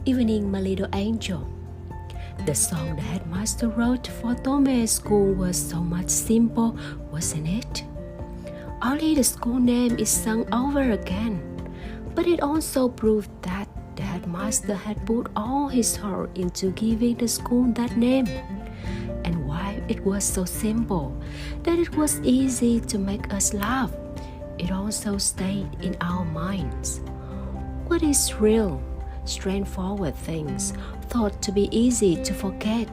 Evening, my little angel. The song the headmaster wrote for Tome's school was so much simple, wasn't it? Only the school name is sung over again, but it also proved that the headmaster had put all his heart into giving the school that name. And why it was so simple that it was easy to make us laugh, it also stayed in our minds. What is real, straightforward things thought to be easy to forget,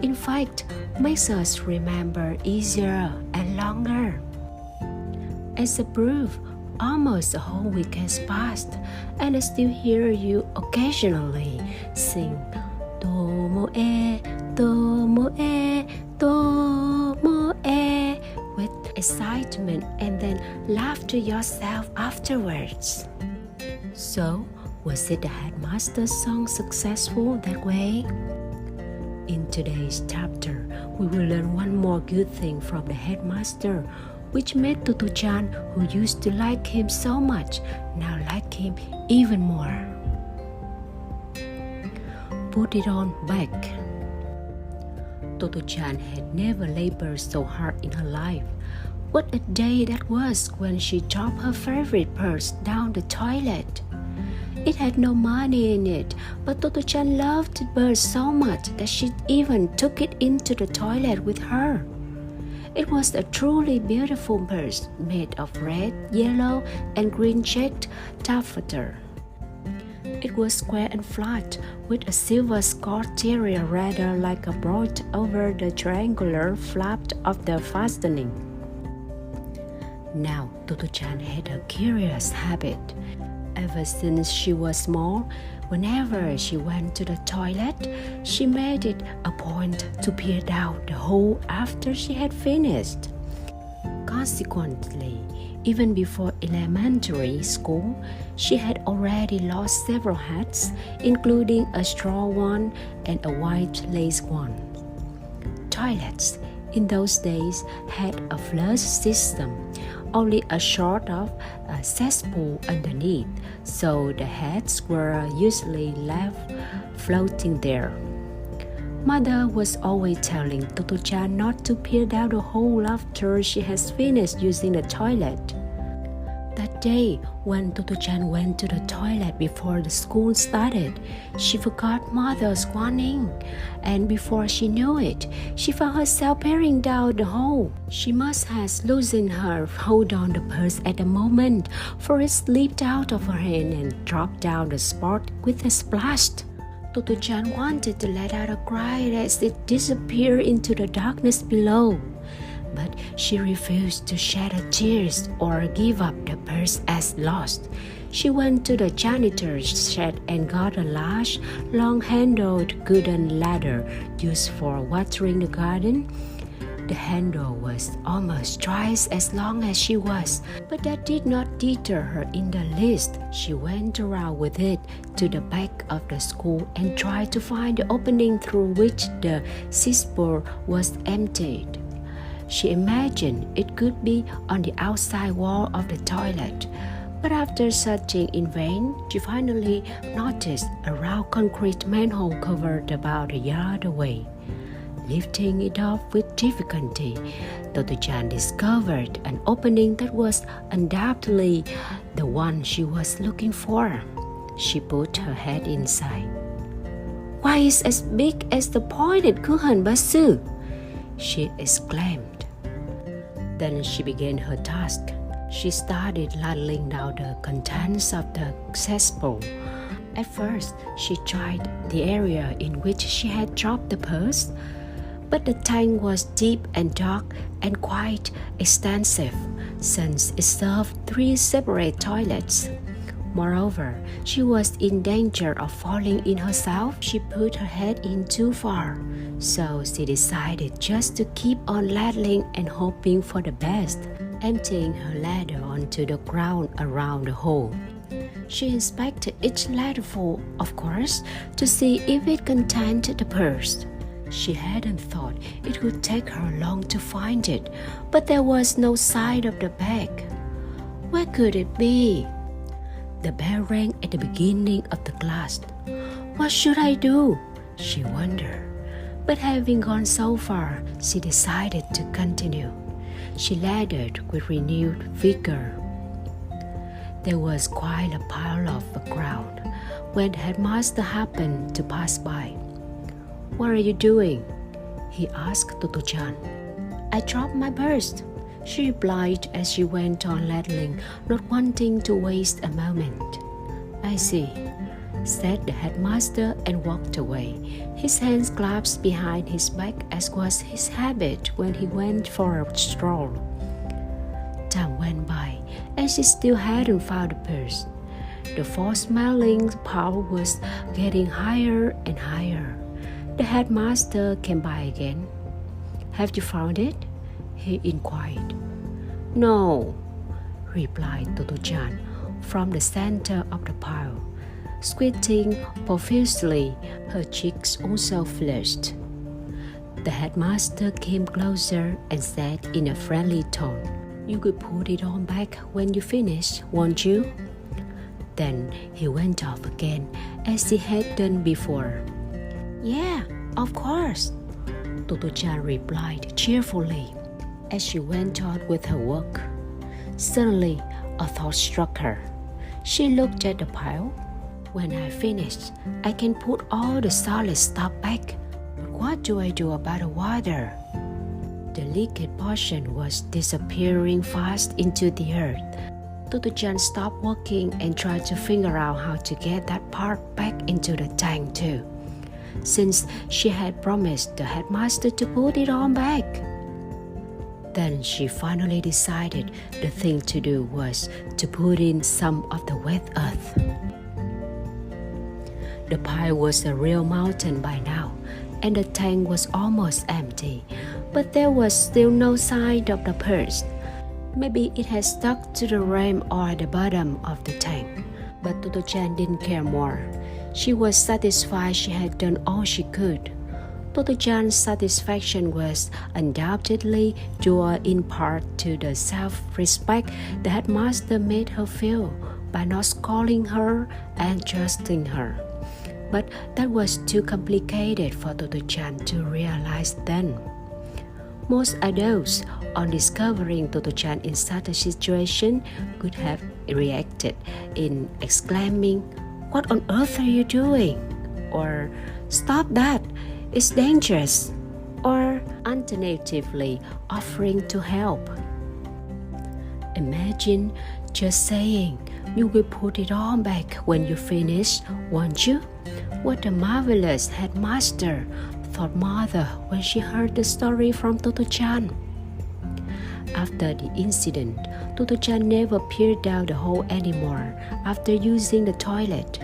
in fact, makes us remember easier and longer. As a proof, almost a whole week has passed, and I still hear you occasionally sing Tomoe, Tomoe, Tomoe with excitement and then laugh to yourself afterwards. So, was it the headmaster's song successful that way? In today's chapter, we will learn one more good thing from the headmaster, which made Totto-chan, who used to like him so much, now like him even more. Put it on back. Totto-chan had never labored so hard in her life. What a day that was when she dropped her favorite purse down the toilet. It had no money in it, but Totto-chan loved the purse so much that she even took it into the toilet with her. It was a truly beautiful purse made of red, yellow, and green checked taffeta. It was square and flat, with a silver scarred area rather like a brooch over the triangular flap of the fastening. Now, Totto-chan had a curious habit. Ever since she was small, whenever she went to the toilet, she made it a point to peer down the hole after she had finished. Consequently, even before elementary school, she had already lost several hats, including a straw one and a white lace one. Toilets in those days had a flush system, only a sort of a cesspool underneath, so the heads were usually left floating there. Mother was always telling Totto-chan not to peer down the hole after she has finished using the toilet. That day, when Totto-chan went to the toilet before the school started, she forgot Mother's warning, and before she knew it, she found herself peering down the hole. She must have loosened her hold on the purse at the moment, for it slipped out of her hand and dropped down the spot with a splash. Totto-chan wanted to let out a cry as it disappeared into the darkness below, but she refused to shed her tears or give up the purse as lost. She went to the janitor's shed and got a large, long-handled wooden ladder used for watering the garden. The handle was almost twice as long as she was, but that did not deter her in the least. She went around with it to the back of the school and tried to find the opening through which the cesspool was emptied. She imagined it could be on the outside wall of the toilet, but after searching in vain, she finally noticed a round concrete manhole covered about a yard away. Lifting it off with difficulty, Totto-chan discovered an opening that was undoubtedly the one she was looking for. She put her head inside. "Why, it's as big as the pointed kuhan basu!" she exclaimed. Then she began her task. She started ladling down the contents of the cesspool. At first, she tried the area in which she had dropped the purse, but the tank was deep and dark and quite extensive, since it served 3 separate toilets. Moreover, she was in danger of falling in herself. She put her head in too far, so she decided just to keep on ladling and hoping for the best, emptying her ladder onto the ground around the hole. She inspected each ladderful, of course, to see if it contained the purse. She hadn't thought it would take her long to find it, but there was no sign of the bag. Where could it be? The bell rang at the beginning of the class. What should I do? She wondered. But having gone so far, she decided to continue. She laddered with renewed vigor. There was quite a pile of the crowd when the headmaster happened to pass by. What are you doing? He asked Totto-chan. I dropped my purse, she replied as she went on ladling, not wanting to waste a moment. I see, said the headmaster and walked away, his hands clasped behind his back as was his habit when he went for a stroll. Time went by and she still hadn't found the purse. The foul-smelling pile was getting higher and higher. The headmaster came by again. Have you found it? He inquired. No, replied Totto-chan from the center of the pile, squinting profusely, her cheeks also flushed. The headmaster came closer and said in a friendly tone, You could put it on back when you finish, won't you? Then he went off again as he had done before. Yeah, of course, Totto-chan replied cheerfully as she went on with her work. Suddenly, a thought struck her. She looked at the pile. When I finish, I can put all the solid stuff back. But what do I do about the water? The liquid portion was disappearing fast into the earth. Totto-chan stopped working and tried to figure out how to get that part back into the tank too, since she had promised the headmaster to put it on back. Then she finally decided the thing to do was to put in some of the wet earth. The pile was a real mountain by now, and the tank was almost empty, but there was still no sign of the purse. Maybe it had stuck to the rim or the bottom of the tank. But Totto-chan didn't care more. She was satisfied she had done all she could. Totto-chan's satisfaction was undoubtedly due in part to the self-respect the headmaster made her feel by not scolding her and trusting her. But that was too complicated for Totto-chan to realize then. Most adults, on discovering Totto-chan in such a situation, could have reacted in exclaiming, What on earth are you doing? Or, Stop that, it's dangerous. Or alternatively, offering to help. Imagine just saying, You will put it on back when you finish, won't you? What a marvelous headmaster, thought Mother when she heard the story from Totto-chan. After the incident, Totto-chan never peered down the hole anymore after using the toilet,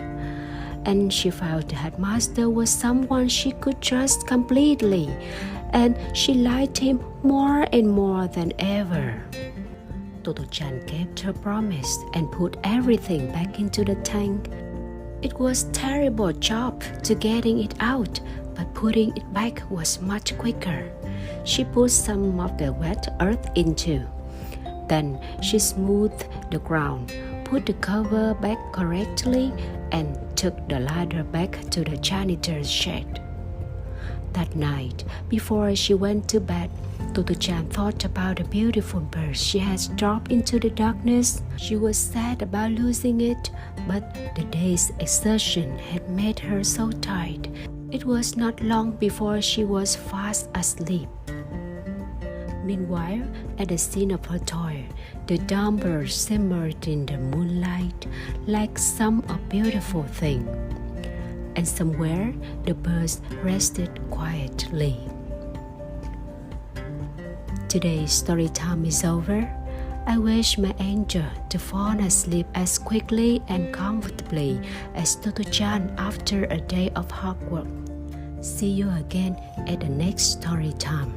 and she felt the headmaster was someone she could trust completely, and she liked him more and more than ever. Totto-chan kept her promise and put everything back into the tank. It was a terrible job to getting it out, but putting it back was much quicker. She put some of the wet earth in too. Then she smoothed the ground, put the cover back correctly, and took the ladder back to the janitor's shed. That night, before she went to bed, Totto-chan thought about the beautiful purse she had dropped into the darkness. She was sad about losing it, but the day's exertion had made her so tired. It was not long before she was fast asleep. Meanwhile, at the scene of her toil, the dumper simmered in the moonlight like some beautiful thing, and somewhere the birds rested quietly. Today's story time is over. I wish my angel to fall asleep as quickly and comfortably as Totto-chan after a day of hard work. See you again at the next story time.